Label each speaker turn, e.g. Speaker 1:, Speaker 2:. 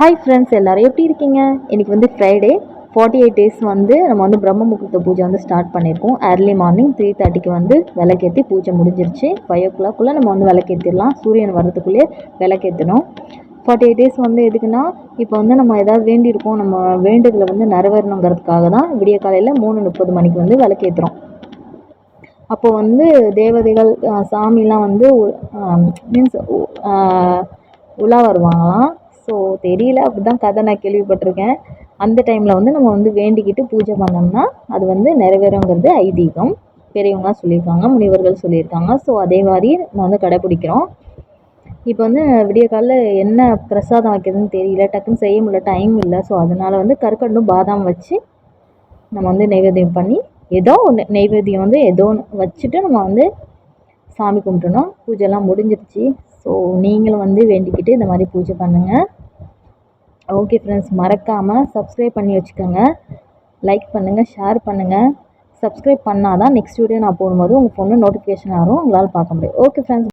Speaker 1: Hi friends, எல்லோரும் எப்படி இருக்கீங்க? இன்றைக்கி வந்து ஃப்ரைடே 48 டேஸ் வந்து நம்ம வந்து பிரம்ம முகூர்த்த பூஜை வந்து ஸ்டார்ட் பண்ணியிருக்கோம். ஏர்லி மார்னிங் 3:30க்கு வந்து விளக்கேற்றி பூஜை முடிஞ்சிருச்சு. 5 o'clock நம்ம வந்து விளக்கேற்றிடலாம். சூரியன் வர்றதுக்குள்ளேயே விளக்கேற்றணும். 48 டேஸ் வந்து எதுக்குன்னா, இப்போ வந்து நம்ம ஏதாவது வேண்டியிருக்கோம், நம்ம வேண்டுதலை வந்து நிறைவேறணுங்கிறதுக்காக தான் விடிய காலையில் 3:30 மணிக்கு வந்து விளக்கேற்றுறோம். அப்போது வந்து தேவதைகள் சாமிலாம் வந்து மீன்ஸ் உலா வருவாங்களாம். ஸோ தெரியல, அப்படி தான் கதை நான் கேள்விப்பட்டிருக்கேன். அந்த டைமில் வந்து நம்ம வந்து வேண்டிக்கிட்டு பூஜை பண்ணோம்னா அது வந்து நிறைவேறுங்கிறது ஐதீகம். பெரியவங்களாம் சொல்லியிருக்காங்க, முனிவர்கள் சொல்லியிருக்காங்க. ஸோ அதே மாதிரி நம்ம வந்து கடைப்பிடிக்கிறோம். இப்போ வந்து விடிய காலையில் என்ன பிரசாதம் வைக்கிறதுன்னு தெரியல, டக்குன்னு செய்ய முடியல, டைம் இல்லை. ஸோ அதனால் வந்து கற்கண்டும் பாதாம் வச்சு நம்ம வந்து நைவேத்தியம் பண்ணி ஏதோ ஒன்று நெய்வேத்தியம் வந்து ஏதோ ஒன்று வச்சுட்டு நம்ம வந்து சாமி கும்பிட்டணும். பூஜைலாம் முடிஞ்சிருச்சு. ஸோ நீங்களும் வந்து வேண்டிக்கிட்டு இந்த மாதிரி பூஜை பண்ணுங்கள். ஓகே ஃப்ரெண்ட்ஸ், மறக்காமல் சப்ஸ்கிரைப் பண்ணி வச்சுக்கோங்க. லைக் பண்ணுங்கள், ஷேர் பண்ணுங்கள். சப்ஸ்கிரைப் பண்ணால் தான் நெக்ஸ்ட் வீடியோ நான் போடும்போது உங்கள் ஃபோனில் நோட்டிஃபிகேஷன் வரும், உங்களால் பார்க்க முடியும். Okay friends.